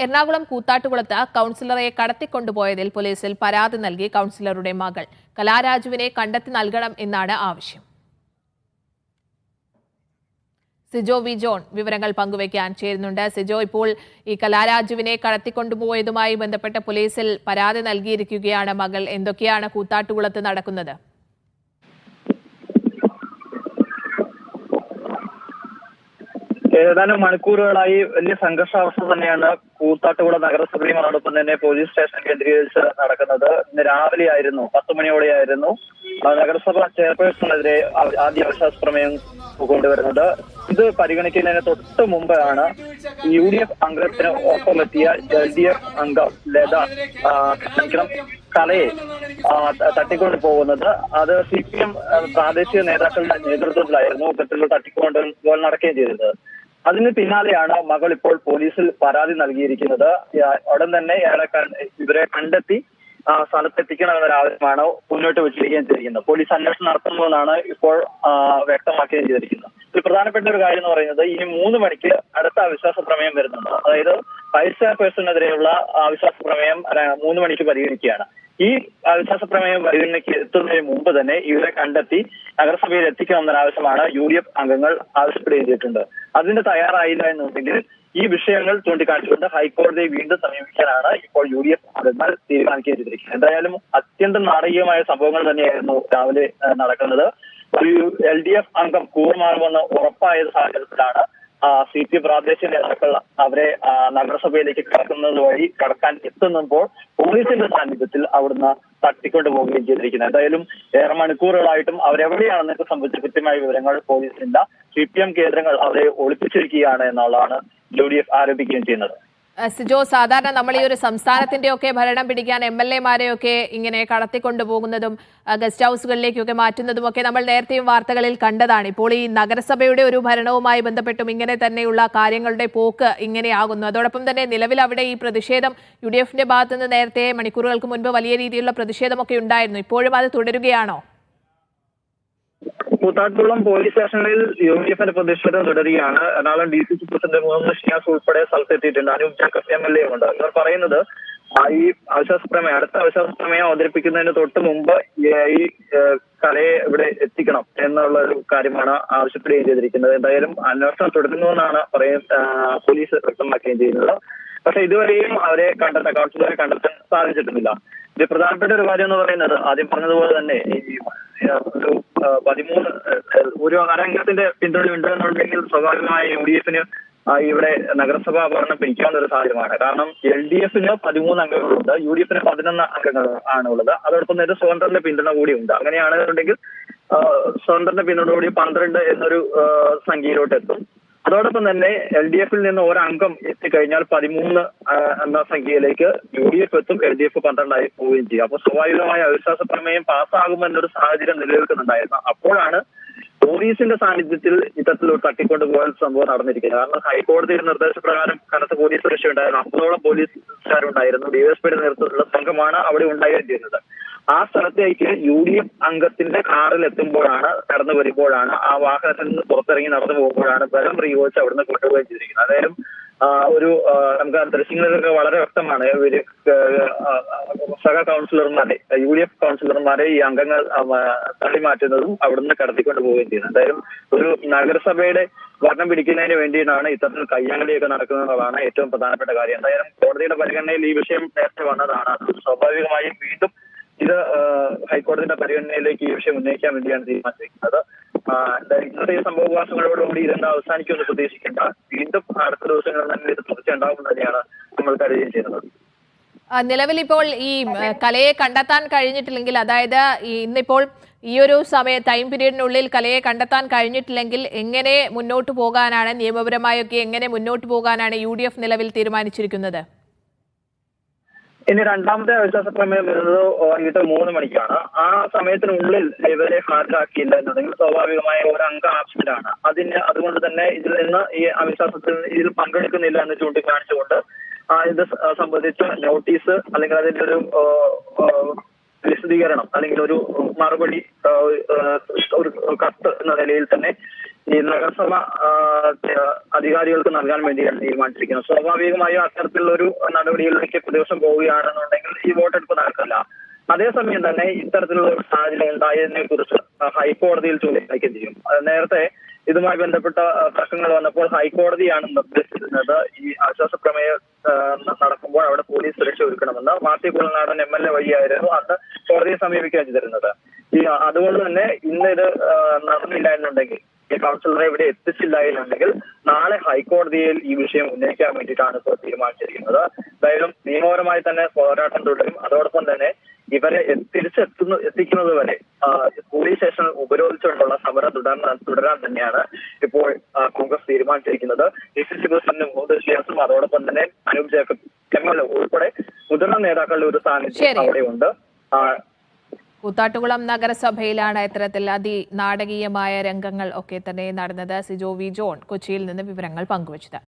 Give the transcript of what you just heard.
എറണാകുളം കൂത്താട്ടുകുളത്ത് കൗൺസിലറെ കടത്തിക്കൊണ്ടുപോയതിൽ പോലീസിൽ പരാതി നൽകി കൗൺസിലറുടെ മകൾ. കലാരാജുവിനെ കണ്ടെത്തി നൽകണം എന്നാണ് ആവശ്യം. സിജോ വി ജോൺ വിവരങ്ങൾ പങ്കുവയ്ക്കാൻ ചേരുന്നുണ്ട്. സിജോ, ഇപ്പോൾ ഈ കലാരാജുവിനെ കടത്തിക്കൊണ്ടുപോയതുമായി ബന്ധപ്പെട്ട് പോലീസിൽ പരാതി നൽകിയിരിക്കുകയാണ് മകൾ. എന്തൊക്കെയാണ് കൂത്താട്ടുകുളത്ത് നടക്കുന്നത്? ഏതാനും മണിക്കൂറുകളായി വലിയ സംഘർഷാവസ്ഥ തന്നെയാണ് കൂത്താട്ടുകുളം നഗരസഭയും അതോടൊപ്പം തന്നെ പോലീസ് സ്റ്റേഷൻ കേന്ദ്രീകരിച്ച് നടക്കുന്നത്. ഇന്ന് രാവിലെ ആയിരുന്നു 10 മണിയോടെയായിരുന്നു നഗരസഭ ചെയർപേഴ്സണെതിരെ ആദ്യ അവിശ്വാസ പ്രമേയം കൊണ്ടുവരുന്നത്. ഇത് പരിഗണിക്കുന്നതിന് തൊട്ട് മുമ്പാണ് UDF അംഗത്തിന് ഒപ്പമെത്തിയ LDF അംഗം ലത കലയെ തട്ടിക്കൊണ്ട് പോകുന്നത്. അത് CPM പ്രാദേശിക നേതാക്കളുടെ നേതൃത്വത്തിലായിരുന്നു ഇത്തരത്തിലുള്ള തട്ടിക്കൊണ്ടുപോകൽ നടക്കുകയും ചെയ്തത്. അതിന് പിന്നാലെയാണ് മകൾ ഇപ്പോൾ പോലീസിൽ പരാതി നൽകിയിരിക്കുന്നത്. ഉടൻ തന്നെ ഇവരെ കണ്ടെത്തി സ്ഥലത്തെത്തിക്കണമെന്നൊരു ആവശ്യമാണ് മുന്നോട്ട് വെച്ചിരിക്കുകയും ചെയ്തിരിക്കുന്നത്. പോലീസ് അന്വേഷണം നടത്തുന്നതെന്നാണ് ഇപ്പോൾ വ്യക്തമാക്കുകയും ചെയ്തിരിക്കുന്നത്. ഒരു പ്രധാനപ്പെട്ട ഒരു കാര്യം എന്ന് പറയുന്നത്, ഇനി 3 മണിക്ക് അടുത്ത അവിശ്വാസ പ്രമേയം വരുന്നുണ്ട്. അതായത് വൈസ് ചെയർപേഴ്സണെതിരെയുള്ള അവിശ്വാസ പ്രമേയം 3 മണിക്ക് പരിഗണിക്കുകയാണ്. ഈ അവിശ്വാസ പ്രമേയം പരിഗണനയ്ക്ക് എത്തുന്നതിന് മുമ്പ് തന്നെ ഇവരെ കണ്ടെത്തി നഗരസഭയിൽ എത്തിക്കണമെന്ന ആവശ്യമാണ് UDF അംഗങ്ങൾ ആവശ്യപ്പെടുകയും ചെയ്തിട്ടുണ്ട്. അതിന് തയ്യാറായില്ല എന്നുണ്ടെങ്കിൽ ഈ വിഷയങ്ങൾ ചൂണ്ടിക്കാണിച്ചുകൊണ്ട് ഹൈക്കോടതിയെ വീണ്ടും സമീപിക്കാനാണ് ഇപ്പോൾ UDF അംഗങ്ങൾ തീരുമാനിക്കുകയും ചെയ്തിരിക്കുന്നത്. എന്തായാലും അത്യന്തം നാടകീയമായ സംഭവങ്ങൾ തന്നെയായിരുന്നു രാവിലെ നടക്കുന്നത്. ഒരു LDF അംഗം കൂറുമാറുമെന്ന് ഉറപ്പായ സാഹചര്യത്തിലാണ് CPM പ്രാദേശിക നേതാക്കൾ അവരെ നഗരസഭയിലേക്ക് കടക്കാൻ എത്തുമ്പോൾ പോലീസിന്റെ സാന്നിധ്യത്തിൽ അവിടുന്ന് തട്ടിക്കൊണ്ടു പോവുകയും ചെയ്തിരിക്കുന്നത്. എന്തായാലും ഏറെ മണിക്കൂറുകളായിട്ടും അവരെവിടെയാണെന്നൊക്കെ സംബന്ധിച്ച കൃത്യമായ വിവരങ്ങൾ പോലീസില്ല. CPM കേന്ദ്രങ്ങൾ അവരെ ഒളിപ്പിച്ചിരിക്കുകയാണ് എന്നുള്ളതാണ് UDF ആരോപിക്കുകയും ചെയ്യുന്നത്. സിജോ, സാധാരണ നമ്മൾ ഈ ഒരു സംസ്ഥാനത്തിന്റെ ഒക്കെ ഭരണം പിടിക്കാൻ MLA-മാരെയൊക്കെ ഇങ്ങനെ കടത്തിക്കൊണ്ടുപോകുന്നതും ഗസ്റ്റ് ഹൗസുകളിലേക്കൊക്കെ മാറ്റുന്നതും ഒക്കെ നമ്മൾ നേരത്തെയും വാർത്തകളിൽ കണ്ടതാണ്. ഇപ്പോൾ ഈ നഗരസഭയുടെ ഒരു ഭരണവുമായി ബന്ധപ്പെട്ടും ഇങ്ങനെ തന്നെയുള്ള കാര്യങ്ങളുടെ പോക്ക് ഇങ്ങനെയാകുന്നു. അതോടൊപ്പം തന്നെ നിലവിൽ അവിടെ ഈ പ്രതിഷേധം UDF-ന്റെ ഭാഗത്തുനിന്ന് നേരത്തെ മണിക്കൂറുകൾക്ക് മുൻപ് വലിയ രീതിയിലുള്ള പ്രതിഷേധമൊക്കെ ഉണ്ടായിരുന്നു. ഇപ്പോഴും അത് തുടരുകയാണോ? കൂത്താട്ടുകുളം പോലീസ് സ്റ്റേഷനിൽ UDF-ന്റെ പ്രതിഷേധം തുടരുകയാണ്. എറണാകുളം DCC പ്രസിഡന്റ് മുഹമ്മദ് ഷിയാസ് ഉൾപ്പെടെ സ്ഥലത്തെത്തിയിട്ടുണ്ട്. അനൂപ് ജാക്കബ് MLA ഉണ്ട്. ഇവർ പറയുന്നത് ഈ അടുത്ത അവിശ്വാസ പ്രമേയം അവതരിപ്പിക്കുന്നതിന് തൊട്ട് മുമ്പ് ഈ കലയെ ഇവിടെ എത്തിക്കണം എന്നുള്ള ഒരു കാര്യമാണ് ആവശ്യപ്പെടുകയും ചെയ്തിരിക്കുന്നത്. എന്തായാലും അന്വേഷണം തുടരുന്നുവെന്നാണ് പോലീസ് വ്യക്തമാക്കുകയും ചെയ്യുന്നത്. പക്ഷെ ഇതുവരെയും അവരെ കൗൺസിലറെ കണ്ടെത്താൻ സാധിച്ചിട്ടുമില്ല. ഇത് പ്രധാനപ്പെട്ട ഒരു കാര്യം എന്ന് പറയുന്നത്, ആദ്യം പറഞ്ഞതുപോലെ തന്നെ ഈ ഒരു 13 ഒരു അരംഗത്തിന്റെ പിന്തുണ ഉണ്ടെന്നുണ്ടെങ്കിൽ സ്വാഭാവികമായി UDF-ന് ഇവിടെ നഗരസഭാ ഭരണം പിടിക്കാവുന്ന ഒരു സാഹചര്യമാണ്. കാരണം LDF-ന് 13 അംഗങ്ങളുണ്ട്, UDF-ന് 11 അംഗങ്ങൾ ആണുള്ളത്. അതോടൊപ്പം തന്നെ സ്വതന്ത്രന്റെ പിന്തുണ കൂടിയുണ്ട്. അങ്ങനെയാണെന്നുണ്ടെങ്കിൽ സ്വതന്ത്രന്റെ പിന്തുണ കൂടി 12 എന്നൊരു സംഖ്യയിലോട്ട് എത്തും. അതോടൊപ്പം തന്നെ LDF-ൽ നിന്ന് ഒരംഗം എത്തിക്കഴിഞ്ഞാൽ 13 എന്ന സംഖ്യയിലേക്ക് UDF എത്തും, LDF 12 പോവുകയും ചെയ്യും. അപ്പോൾ സ്വാഭാവികമായ അവിശ്വാസ പ്രമേയം പാസ്സാകുമെന്നൊരു സാഹചര്യം നിലനിൽക്കുന്നുണ്ടായിരുന്നു. അപ്പോഴാണ് പോലീസിന്റെ സാന്നിധ്യത്തിൽ ഇത്തരത്തിലൊരു തട്ടിക്കൊണ്ടുപോകാൻ സംഭവം നടന്നിരിക്കുന്നത്. കാരണം ഹൈക്കോടതിയുടെ നിർദ്ദേശപ്രകാരം കനത്ത പോലീസ് സുരക്ഷ ഉണ്ടായിരുന്നു. 50ഓളം പോലീസുകാരുണ്ടായിരുന്നു. DSPയുടെ നേതൃത്വത്തിലുള്ള സംഘമാണ് അവിടെ ഉണ്ടാവുകയും ചെയ്യുന്നത്. ആ സ്ഥലത്തേക്ക് UDF അംഗത്തിന്റെ കാറിൽ എത്തുമ്പോഴാണ്, കടന്നു വരുമ്പോഴാണ്, ആ വാഹനത്തിൽ നിന്ന് പുറത്തിറങ്ങി നടന്നു പോകുമ്പോഴാണ് ബലം പ്രയോഗിച്ച് അവിടുന്ന് കൊണ്ടുപോവുകയും ചെയ്തിരിക്കുന്നത്. അതായത് നമുക്ക് ദൃശ്യങ്ങളിലൊക്കെ വളരെ വ്യക്തമാണ്. സഹ കൗൺസിലർമാരെ, UDF കൗൺസിലർമാരെ ഈ അംഗങ്ങൾ തള്ളി മാറ്റുന്നതും അവിടുന്ന് കടത്തിക്കൊണ്ട് പോവുകയും ചെയ്യുന്നത്. എന്തായാലും ഒരു നഗരസഭയുടെ ഭരണം പിടിക്കുന്നതിന് വേണ്ടിയിട്ടാണ് ഇത്തരത്തിൽ കയ്യാങ്കളിയൊക്കെ നടക്കുന്നതാണ് ഏറ്റവും പ്രധാനപ്പെട്ട കാര്യം. എന്തായാലും കോടതിയുടെ പരിഗണനയിൽ ഈ വിഷയം നേരത്തെ വന്നതാണ്. സ്വാഭാവികമായും വീണ്ടും ഇത് ഹൈക്കോടതിയുടെ പരിഗണനയിലേക്ക് ഈ വിഷയം ഉന്നയിക്കാൻ വേണ്ടിയാണ് തീരുമാനിച്ചിരിക്കുന്നത്. ഇന്നത്തെ ഈ സംഭവവികാസങ്ങളോടുകൂടി ഇതെന്താ അവസാനിക്കുമെന്ന് പ്രതീക്ഷിക്കേണ്ട. വീണ്ടും അടുത്ത ദിവസങ്ങളിൽ തന്നെ ഇത് തുടർച്ചയുണ്ടാകുമെന്ന് തന്നെയാണ് നമ്മൾ കരുതുകയും ചെയ്യുന്നത്. നിലവിൽ ഇപ്പോൾ ഈ കലയെ കണ്ടെത്താൻ കഴിഞ്ഞിട്ടില്ലെങ്കിൽ, അതായത് ഇന്നിപ്പോൾ ഈ ഒരു ടൈം പീരീഡിനുള്ളിൽ കലയെ കണ്ടെത്താൻ കഴിഞ്ഞിട്ടില്ലെങ്കിൽ എങ്ങനെ മുന്നോട്ട് പോകാനാണ്, നിയമപരമായൊക്കെ എങ്ങനെ മുന്നോട്ട് പോകാനാണ് UDF നിലവിൽ തീരുമാനിച്ചിരിക്കുന്നത്? ഇനി രണ്ടാമത്തെ അവിശ്വാസ പ്രമേയം വരുന്നത് വൈകിട്ട് 3 മണിക്കാണ്. ആ സമയത്തിനുള്ളിൽ ഇവരെ ഹാജരാക്കിയില്ല എന്നുണ്ടെങ്കിൽ സ്വാഭാവികമായ ഒരു അംഗ ആവശ്യത്തിലാണ്. അതുകൊണ്ട് തന്നെ ഇതിൽ നിന്ന് ഈ ഇതിൽ പങ്കെടുക്കുന്നില്ല എന്ന് ചൂണ്ടിക്കാണിച്ചുകൊണ്ട് ഇത് സംബന്ധിച്ച നോട്ടീസ് അല്ലെങ്കിൽ അതിന്റെ ഒരു വിശദീകരണം അല്ലെങ്കിൽ ഒരു മറുപടി, ഒരു കത്ത് എന്ന നിലയിൽ തന്നെ ഈ നഗരസഭ അധികാരികൾക്ക് നൽകാൻ വേണ്ടിയാണ് തീരുമാനിച്ചിരിക്കുന്നത്. സ്വാഭാവികമായും അത്തരത്തിലുള്ള ഒരു നടപടികളിലേക്ക് പ്രതിപക്ഷം പോവുകയാണെന്നുണ്ടെങ്കിൽ ഈ വോട്ടെടുപ്പ് നടക്കില്ല. അതേസമയം തന്നെ ഇത്തരത്തിലുള്ള ഒരു സാഹചര്യം ഉണ്ടായതിനെ കുറിച്ച് ഹൈക്കോടതിയിൽ ചൂണ്ടിക്കാണിക്കുകയും ചെയ്യും. നേരത്തെ ഇതുമായി ബന്ധപ്പെട്ട പ്രശ്നങ്ങൾ വന്നപ്പോൾ ഹൈക്കോടതിയാണ് നിർദ്ദേശിച്ചിരുന്നത് ഈ ആശ്വാസ പ്രമേയം നടക്കുമ്പോൾ അവിടെ പോലീസ് സുരക്ഷ ഒരുക്കണമെന്ന്. മാത്യു കുളനാടൻ MLA വഴിയായിരുന്നു അന്ന് കോടതിയെ സമീപിക്കാൻ ചെയ്തിരുന്നത്. അതുകൊണ്ട് തന്നെ ഇന്ന് ഇത് നടന്നില്ല എന്നുണ്ടെങ്കിൽ, ഈ കൗൺസിലറെ ഇവിടെ എത്തിച്ചില്ല എന്നുണ്ടെങ്കിൽ നാളെ ഹൈക്കോടതിയിൽ ഈ വിഷയം ഉന്നയിക്കാൻ വേണ്ടിയിട്ടാണ് ഇപ്പോൾ തീരുമാനിച്ചിരിക്കുന്നത്. എന്തായാലും നിയമപരമായി തന്നെ പോരാട്ടം തുടരും. അതോടൊപ്പം തന്നെ ഇവരെ എത്തിക്കുന്നത് വരെ പോലീസ് സ്റ്റേഷൻ ഉപരോധിച്ചുകൊണ്ടുള്ള സമരം തുടരാൻ തന്നെയാണ് ഇപ്പോൾ കോൺഗ്രസ് തീരുമാനിച്ചിരിക്കുന്നത്. DCC പ്രസിഡന്റ് മുഹമ്മദ് ഷിയാസും അതോടൊപ്പം തന്നെ അനൂപ് ജേക്കബ് MLA ഉൾപ്പെടെ മുതിർന്ന നേതാക്കളുടെ ഒരു സാന്നിധ്യം അവിടെയുണ്ട്. കൂത്താട്ടുകുളം നഗരസഭയിലാണ് ഇത്തരത്തിൽ അതിനാടകീയമായ രംഗങ്ങൾ ഒക്കെ തന്നെ നടന്നത്. സിജോ വി ജോൺ കൊച്ചിയിൽ നിന്ന് വിവരങ്ങൾ പങ്കുവച്ചത്.